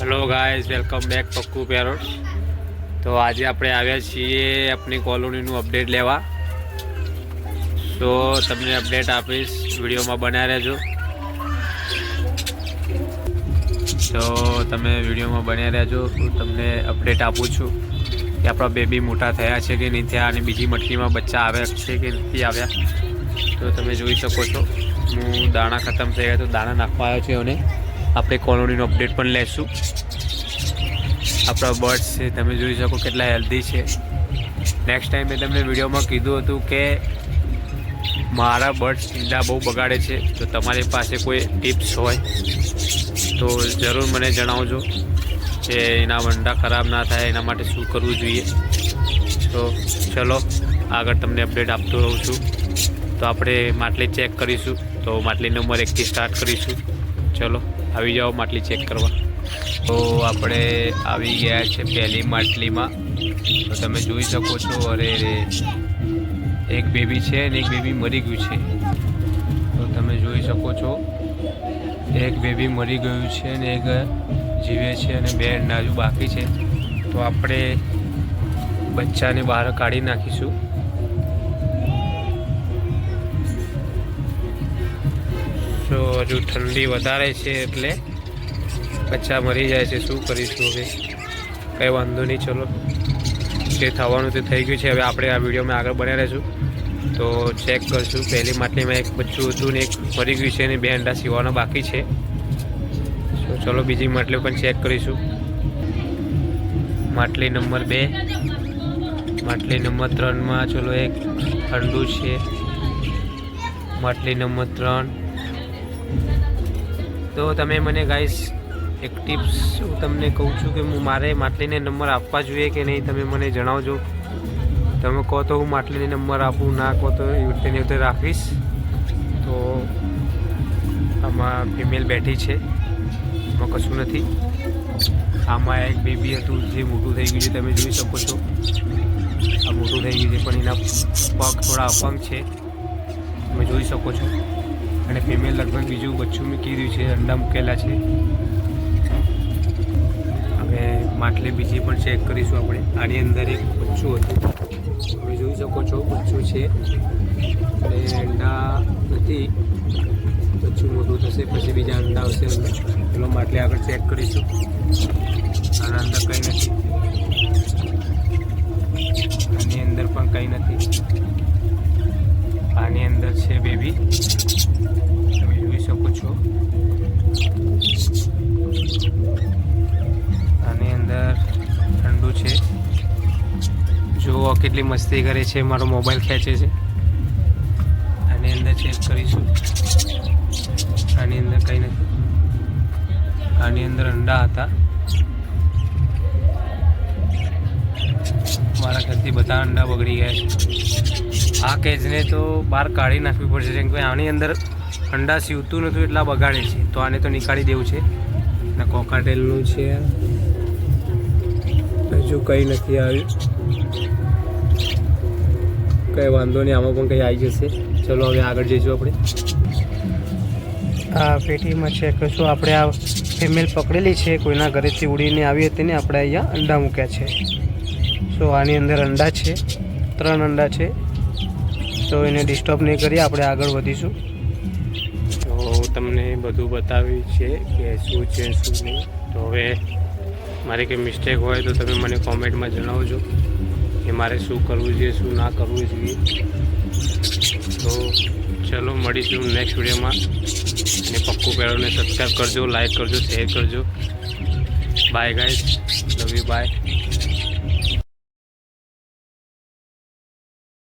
Hello guys, welcome back Pakku parrot. तो आज આપણે આવ્યા છીએ આપણી કોલોનીનું અપડેટ લેવા। તો તમને અપડેટ આપીશ, વિડીયોમાં બન્યા રહેજો। તો તમે વિડીયોમાં બન્યા રહેજો। હું તમને અપડેટ આપું છું કે આપણા બેબી મોટા થયા છે કે નહીં થયા અને બીજી મટકીમાં બચ્ચા આવ્યા છે કે નથી આવ્યા। તો તમે જોઈ શકો છો, હું દાણા ખતમ થઈ ગયા તો દાણા નાખવા આવ્યો છું અને આપણે કોલોનીનો અપડેટ પણ લેશું। આપણા બર્ડ્સ છે, તમે જોઈ શકો કેટલા હેલ્ધી છે। નેક્સ્ટ ટાઈમ મેં તમને વિડીયોમાં કીધું હતું કે મારા બર્ડ્સ ઈંડા બહુ બગાડે છે, તો તમારી પાસે કોઈ ટિપ્સ હોય તો જરૂર મને જણાવજો કે એના અંડા ખરાબ ના થાય, એના માટે શું કરવું જોઈએ। તો ચલો આગળ તમને અપડેટ આપતો રહું છું। તો આપણે માટલી ચેક કરીશું। તો માટલી નંબર 1 થી સ્ટાર્ટ કરીશું। ચલો આવી જાઓ માટલી ચેક કરવા। તો આપણે આવી ગયા છે પહેલી માટલીમાં। તો તમે જોઈ શકો છો, અરે એક બેબી છે અને એક બેબી મરી ગયું છે। તો તમે જોઈ શકો છો, એક બેબી મરી ગયું છે અને એક જીવે છે અને 2 અંડા હજુ બાકી છે। તો આપણે બચ્ચાને બહાર કાઢી નાખીશું। તો હજુ ઠંડી વધારે છે એટલે બચ્ચા મરી જાય છે, શું કરીશું હવે, કંઈ વાંધો નહીં। ચલો જે થવાનું તે થઈ ગયું છે। હવે આપણે આ વિડીયોમાં આગળ બન્યા રહીશું। તો ચેક કરશું। પહેલી માટલીમાં એક બચ્ચું હતું ને એક મરી ગયું છે અને 2 અંડા સીવવાના બાકી છે। તો ચલો બીજી માટલી પણ ચેક કરીશું। માટલી નંબર 2, માટલી નંબર 3માં ચલો એક અંડું છે। માટલી નંબર 3। તો તમે મને ગાઈસ એક ટિપ્સ હું તમને કહું છું કે હું મારે માટલીને નંબર આપવા જોઈએ કે નહીં, તમે મને જણાવજો। તમે કહો તો હું માટલીને નંબર આપું, ના કહો તો એવી રીતે રાખીશ। તો આમાં ફિમેલ બેઠી છે, એમાં કશું નથી। આમાં એક બેબી હતું જે મોટું થઈ ગયું છે, તમે જોઈ શકો છો, આ મોટું થઈ ગયું છે પણ એના પગ થોડા અપંગ છે, તમે જોઈ શકો છો। અને ફિમેલ લગભગ બીજું બચ્ચું મૂકી રહ્યું છે, અંડા મૂકેલા છે। હવે માટલી બીજી પણ ચેક કરીશું આપણે। આની અંદર એક બચ્ચું હતું, તમે જોઈ શકો છો, બચ્ચું છે અને અંડા નથી, બચ્ચું મોટું થશે પછી બીજા અંડા આવશે અંદર। પેલો માટલી આગળ ચેક કરીશું। આના અંદર કંઈ નથી, આની અંદર પણ કંઈ નથી, આની અંદર છે બેબી, તમે જોઈ શકો છો। આની અંદર ઠંડુ છે, જુઓ કેટલી મસ્તી કરે છે, મારો મોબાઈલ ખેંચે છે। આની અંદર ચેક કરીશું। આની અંદર કંઈ નથી, આની અંદર અંડા હતા। મારા ખ્યાલથી બધા અંડા બગડી ગયા છે। આ કેજને તો બહાર કાઢી નાખવી પડશે, કેમ કે આની અંદર અંડા સીવતું નહોતું એટલા બગાડે છે। તો આને તો નીકાળી દેવું છે। અને કોકાટેલનું છે, હજુ કંઈ નથી આવ્યું, કંઈ વાંધો નહીં, આમાં પણ કંઈ આવી જશે। ચલો હવે આગળ જઈશું આપણે। આ પેટીમાં ચેક કરીશું। આપણે આ ફિમેલ પકડેલી છે, કોઈના ઘરેથી ઉડીને આવી હતી ને આપણે અહીંયા અંડા મૂક્યા છે। તો આની અંદર અંડા છે, 3 અંડા છે। તો એને ડિસ્ટર્બ નહીં કરીએ, આપણે આગળ વધીશું। તો તમને બધું બતાવ્યું છે કે શું છે શું નહીં। તો હવે મારી કંઈ મિસ્ટેક હોય તો તમે મને કોમેન્ટમાં જણાવજો કે મારે શું કરવું જોઈએ, શું ના કરવું જોઈએ। તો ચલો મળીશું નેક્સ્ટ વિડીયોમાં। અને પક્કુ પેરોને સબસ્ક્રાઈબ કરજો, લાઈક કરજો, શેર કરજો। Bye guys, love you, by.